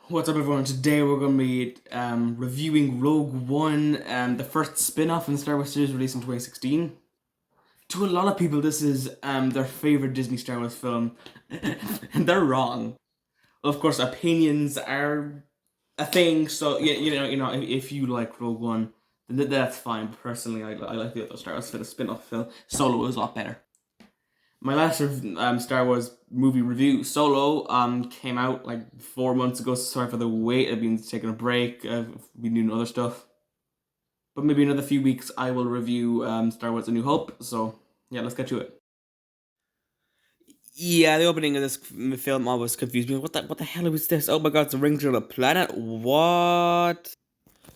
What's up, everyone? Today we're going to be reviewing Rogue One, the first spin-off in the Star Wars series released in 2016. To a lot of people, this is their favorite Disney Star Wars film, and they're wrong. Of course, opinions are a thing, so if you like Rogue One, then that's fine. But personally, I like the other Star Wars film, the spin-off film. Solo is a lot better. My last Star Wars movie review, Solo, came out like 4 months ago. So sorry for the wait. I've been taking a break. I've been doing other stuff. But maybe another few weeks I will review Star Wars A New Hope. So yeah, let's get to it. Yeah, the opening of this film always confused me. What the hell was this? Oh my god, it's a ring to a planet? What?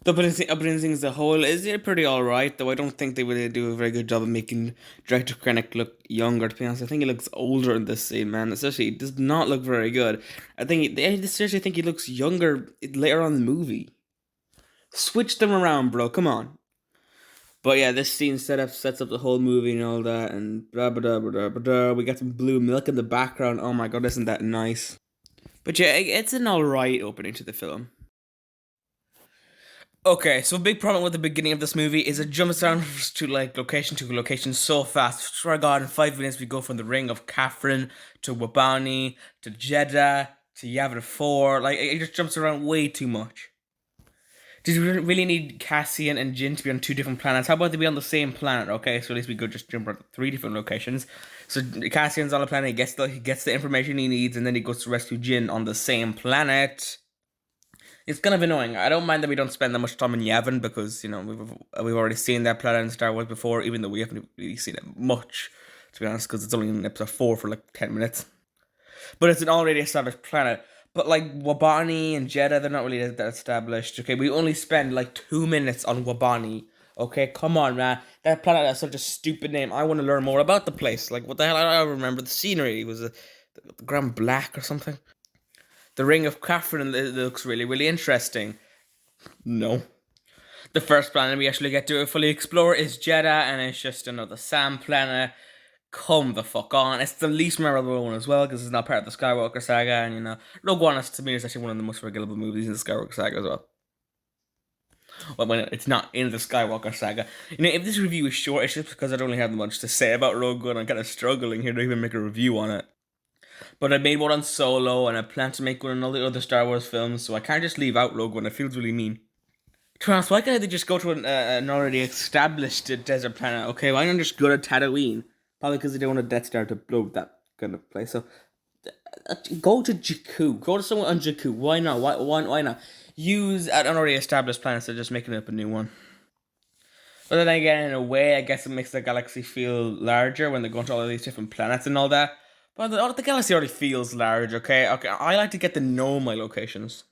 The opening thing as a whole is pretty alright, though I don't think they really do a very good job of making Director Krennic look younger, to be honest. I think he looks older in this scene, man. Especially, he does not look very good. I seriously think he looks younger later on in the movie. Switch them around, bro, come on. But yeah, this scene sets up the whole movie and all that, and blah blah blah blah blah blah. We got some blue milk in the background. Oh my god, isn't that nice? But yeah, it's an alright opening to the film. Okay, so a big problem with the beginning of this movie is it jumps around to location so fast. Swear to God, in 5 minutes we go from the ring of Catherine to Wabani to Jeddah to Yavin 4. Like, it just jumps around way too much. Did you really need Cassian and Jin to be on two different planets? How about they be on the same planet? Okay, so at least we could just jump around to three different locations. So Cassian's on a planet, he gets the information he needs, and then he goes to rescue Jin on the same planet. It's kind of annoying. I don't mind that we don't spend that much time in Yavin because we've already seen that planet in Star Wars before, even though we haven't really seen it much, to be honest, because it's only in episode 4 for like 10 minutes. But it's an already established planet. But like Wabani and Jeddah, they're not really that established. Okay, we only spend like 2 minutes on Wabani. Okay, come on, man. That planet has such a stupid name. I want to learn more about the place. Like, what the hell? I don't remember the scenery. It was the Grand Black or something. The Ring of Catherine looks really, really interesting. No. The first planet we actually get to fully explore is Jeddah, and it's just another sand planet. Come the fuck on. It's the least memorable one as well, because it's not part of the Skywalker saga, and Rogue One to me is actually one of the most forgettable movies in the Skywalker saga as well. Well, when it's not in the Skywalker saga. If this review is short, it's just because I don't really have much to say about Rogue One. I'm kind of struggling here to even make a review on it. But I made one on Solo, and I plan to make one on all the other Star Wars films, so I can't just leave out Rogue One. It feels really mean. To be honest, why can't they just go to an already established desert planet? Okay, why not just go to Tatooine? Probably because they don't want a Death Star to blow that kind of place. So, go to Jakku. Go to someone on Jakku. Why not? Why not? Use an already established planet instead of just making up a new one. But then again, in a way, I guess it makes the galaxy feel larger when they're going to all of these different planets and all that. But the galaxy already feels large, okay? Okay, I like to get to know my locations.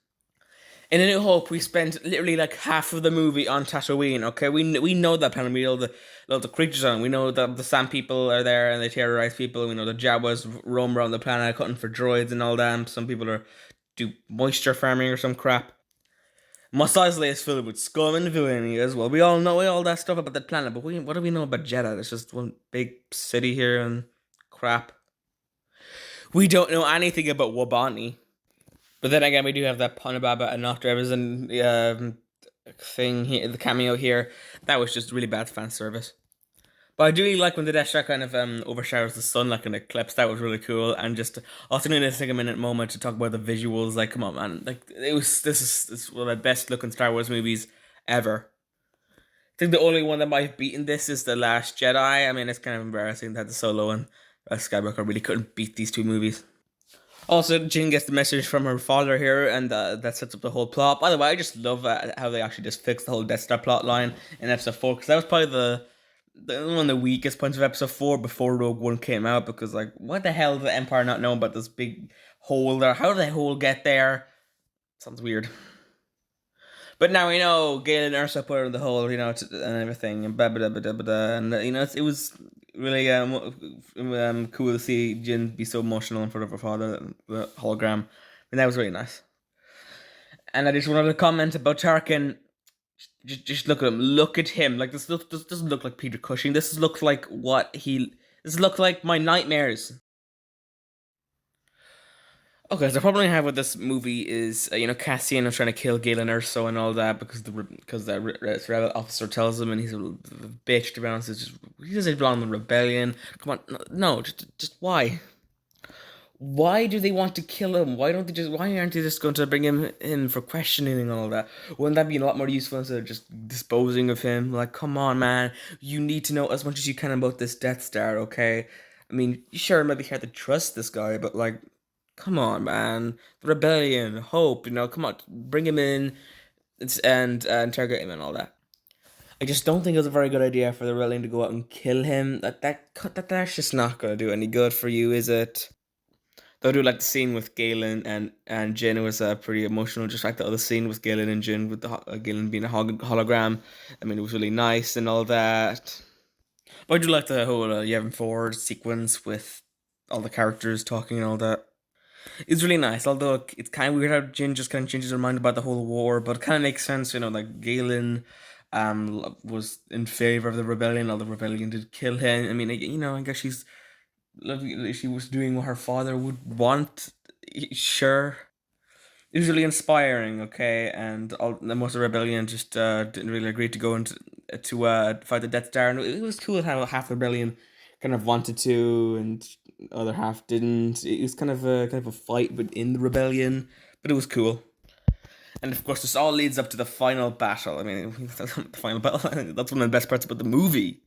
In A New Hope, we spent literally like half of the movie on Tatooine, okay? We know that planet, we know the creatures on it. We know that the sand people are there and they terrorize people. We know the Jawas roam around the planet hunting for droids and all that. Some people do moisture farming or some crap. Mos Eisley is filled with scum and villainy as well. We all know all that stuff about the planet, but what do we know about Jeddah? It's just one big city here and crap. We don't know anything about Wabani. But then again, we do have that Punababa and Not Represent thing here, the cameo here. That was just really bad fan service. But I do really like when the Death Star kind of overshowers the sun like an eclipse. That was really cool. And just also need to take a minute moment to talk about the visuals. Like, come on, man! Like, this is one of the best looking Star Wars movies ever. I think the only one that might have beaten this is The Last Jedi. I mean, it's kind of embarrassing that the Solo and Skywalker really couldn't beat these two movies. Also, Jin gets the message from her father here, and that sets up the whole plot. By the way, I just love how they actually just fixed the whole Death Star plot line in episode 4, because that was probably one of the weakest points of episode 4 before Rogue One came out, because, like, what the hell did the Empire not know about this big hole there? How did the hole get there? Sounds weird. But now we know Galen and Ursa put her in the hole, and everything, and blah, blah, blah, blah, blah, and, it was really cool to see Jin be so emotional in front of her father, the hologram, and that was really nice. And I just wanted to comment about Tarkin. Just look at him. Look at him. Like, this doesn't look like Peter Cushing. This looks like This looks like my nightmares. Okay, so the problem I have with this movie is, Cassian is trying to kill Galen Erso and all that because the rebel officer tells him, and he's a bitch. To be honest, it's just, he doesn't belong in the rebellion. Come on, no, no, just why? Why do they want to kill him? Why don't they just? Why aren't they just going to bring him in for questioning and all that? Wouldn't that be a lot more useful instead of just disposing of him? Like, come on, man, you need to know as much as you can about this Death Star, okay? I mean, sure, maybe you have to trust this guy, but like, come on, man, the rebellion, hope, come on, bring him in and interrogate him and all that. I just don't think it was a very good idea for the rebellion to go out and kill him. That's just not going to do any good for you, is it? Though I do like the scene with Galen and Jin. It was pretty emotional, just like the other scene with Galen and Jin, with the Galen being a hologram. I mean, it was really nice and all that. But I do like the whole Yevon Ford sequence with all the characters talking and all that. It's really nice, although it's kind of weird how Jin just kind of changes her mind about the whole war, but it kind of makes sense, like Galen was in favor of the rebellion, all the rebellion did kill him. I mean, I guess she was doing what her father would want. Sure, it was really inspiring. Okay, and the most of the rebellion just didn't really agree to go into to fight the Death Star, and it was cool how half the rebellion kind of wanted to, and the other half didn't. It was kind of a fight within the rebellion, but it was cool. And of course, this all leads up to the final battle. I mean, the final battle. That's one of the best parts about the movie.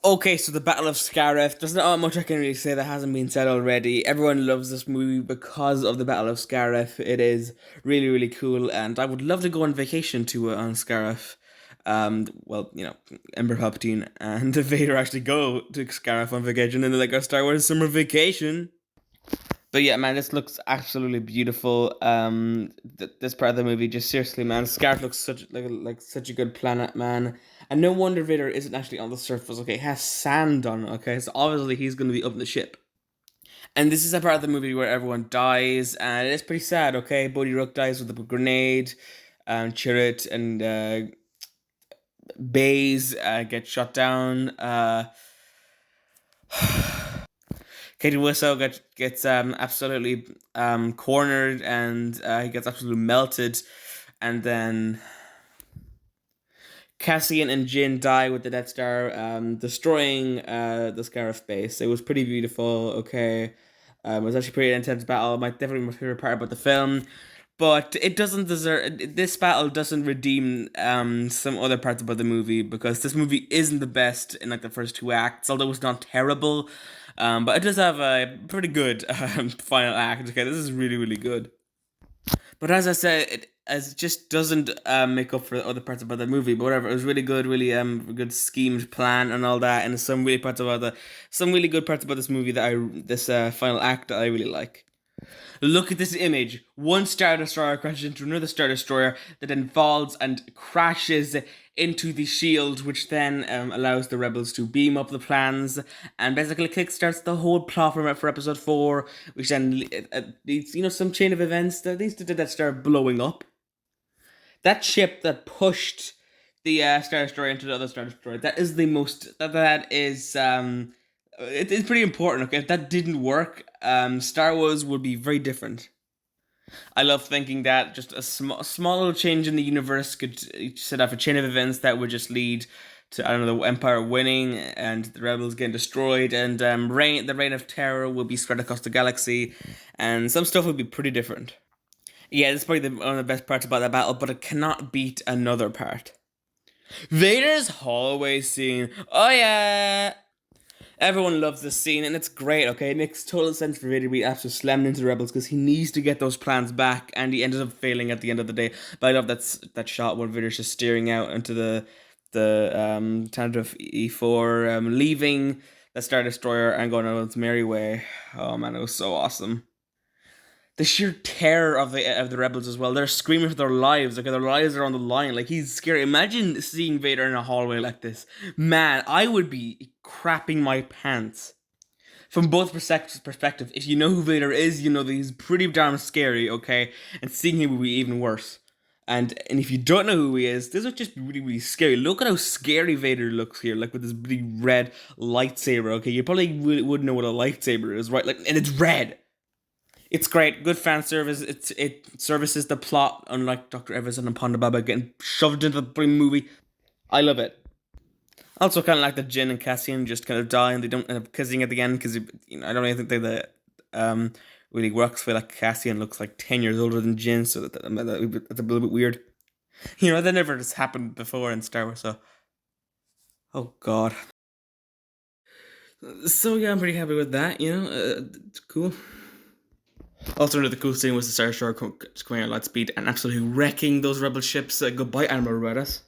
Okay, so the Battle of Scarif. There's not much I can really say that hasn't been said already. Everyone loves this movie because of the Battle of Scarif. It is really, really cool, and I would love to go on vacation to on Scarif. Well, Emperor Palpatine and Vader actually go to Scarif on vacation, and they're like, "Our Star Wars summer vacation." But yeah, man, this looks absolutely beautiful. This part of the movie, just seriously, man, Scarif looks like such a good planet, man. And no wonder Vader isn't actually on the surface. Okay, it has sand on it. Okay, so obviously he's going to be up in the ship. And this is a part of the movie where everyone dies, and it's pretty sad. Okay, Bodhi Rook dies with a grenade. Chirrut and Baze get shot down. Katie Winslow gets absolutely cornered, and he gets absolutely melted, and then Cassian and Jin die with the Death Star, destroying the Scarif base. It was pretty beautiful. Okay, it was actually a pretty intense battle. Definitely my favorite part about the film. But it doesn't deserve. This battle doesn't redeem some other parts about the movie, because this movie isn't the best in like the first two acts, although it's not terrible. But it does have a pretty good final act. Okay, this is really, really good. But as I said, it just doesn't make up for other parts about the movie. But whatever, it was really good, really good schemed plan and all that, and there's some really good parts about this movie that this final act that I really like. Look at this image. One Star Destroyer crashes into another Star Destroyer that then falls and crashes into the shield, which then allows the rebels to beam up the plans and basically kickstarts the whole plot for episode 4, which then leads, some chain of events that leads to the Death Star blowing up. That ship that pushed the Star Destroyer into the other Star Destroyer, that is the most, that is, it's pretty important. Okay, if that didn't work, Star Wars would be very different. I love thinking that just a small little change in the universe could set off a chain of events that would just lead to, I don't know, the Empire winning and the rebels getting destroyed, and the reign of terror will be spread across the galaxy, and some stuff would be pretty different. Yeah, this is probably one of the best parts about that battle, but it cannot beat another part. Vader's hallway scene. Oh yeah. Everyone loves this scene, and it's great, okay? It makes total sense for Vader to be absolutely slammed into the rebels, because he needs to get those plans back, and he ended up failing at the end of the day. But I love that shot where Vader's just steering out into the Tantive E4, leaving the Star Destroyer and going on its merry way. Oh man, it was so awesome. The sheer terror of the rebels as well. They're screaming for their lives. Like, their lives are on the line. Like, he's scary. Imagine seeing Vader in a hallway like this. Man, I would be crapping my pants. From both perspectives, if you know who Vader is, you know that he's pretty darn scary, okay? And seeing him would be even worse. And if you don't know who he is, this would just be really, really scary. Look at how scary Vader looks here, like with this big red lightsaber, okay? You probably would know what a lightsaber is, right? Like, and it's red. It's great, good fan service. It services the plot, unlike Dr. Everson and Ponda Baba getting shoved into the bloody movie. I love it. Also, kind of like the Jin and Cassian just kind of die and they don't end up kissing at the end because I don't really think they um really works. I feel like Cassian looks like 10 years older than Jin, so that's a little bit weird. That never just happened before in Star Wars. So, oh god. So yeah, I'm pretty happy with that. It's cool. Also, another cool scene was the Star Destroyer coming at light speed and absolutely wrecking those rebel ships. Goodbye, Admiral Raddus.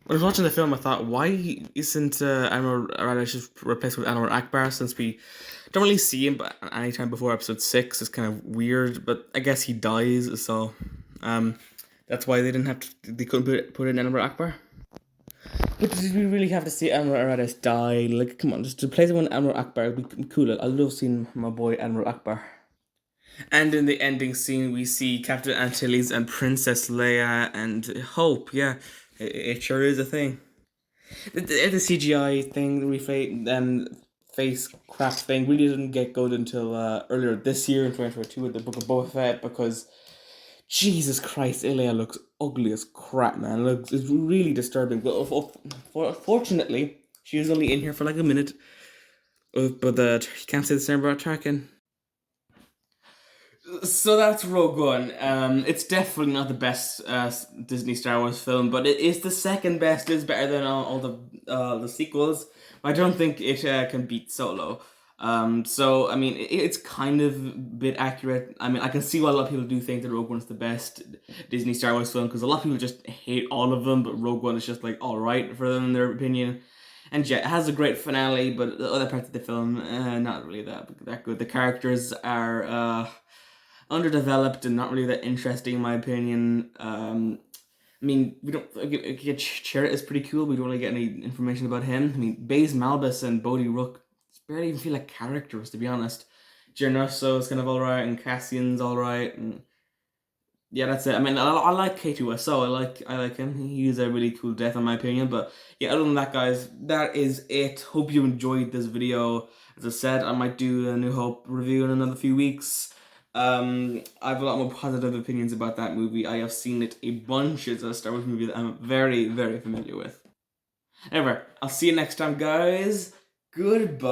When I was watching the film, I thought, why isn't Admiral Raddus just replaced with Admiral Akbar? Since we don't really see him but anytime before episode 6, it's kind of weird. But I guess he dies, so um, that's why they didn't have to. They couldn't put in Admiral Akbar. But did we really have to see Admiral Raddus die? Like, come on, just replace him with Admiral Akbar would be cool. I love seeing my boy Admiral Akbar. And in the ending scene, we see Captain Antilles and Princess Leia and Hope. Yeah, it sure is a thing. The CGI thing, the face crap thing, really didn't get good until earlier this year in 2022 with the Book of Boba Fett because Jesus Christ, Leia looks ugly as crap, man. It's really disturbing. But fortunately, she was only in here for like a minute. But you can't say the same about Tarkin. So that's Rogue One. It's definitely not the best Disney Star Wars film, but it is the second best. It's better than all the sequels. I don't think it can beat Solo. So I mean, it's kind of a bit accurate. I mean, I can see why a lot of people do think that Rogue One is the best Disney Star Wars film because a lot of people just hate all of them, but Rogue One is just like all right for them in their opinion. And yeah, it has a great finale, but the other parts of the film, not really that good. The characters are underdeveloped and not really that interesting in my opinion. I mean, we don't get Chirrut is pretty cool. We don't really get any information about him. I mean, Baze Malbus and Bodhi Rook barely even feel like characters to be honest. Geonoso is kind of alright, and Cassian's alright, and yeah, that's it. I mean, I like K2SO. I like him. He's a really cool death in my opinion. But yeah, other than that, guys, that is it. Hope you enjoyed this video. As I said, I might do a New Hope review in another few weeks. I have a lot more positive opinions about that movie. I have seen it a bunch. It's a Star Wars movie that I'm very, very familiar with. Anyway, I'll see you next time, guys. Goodbye.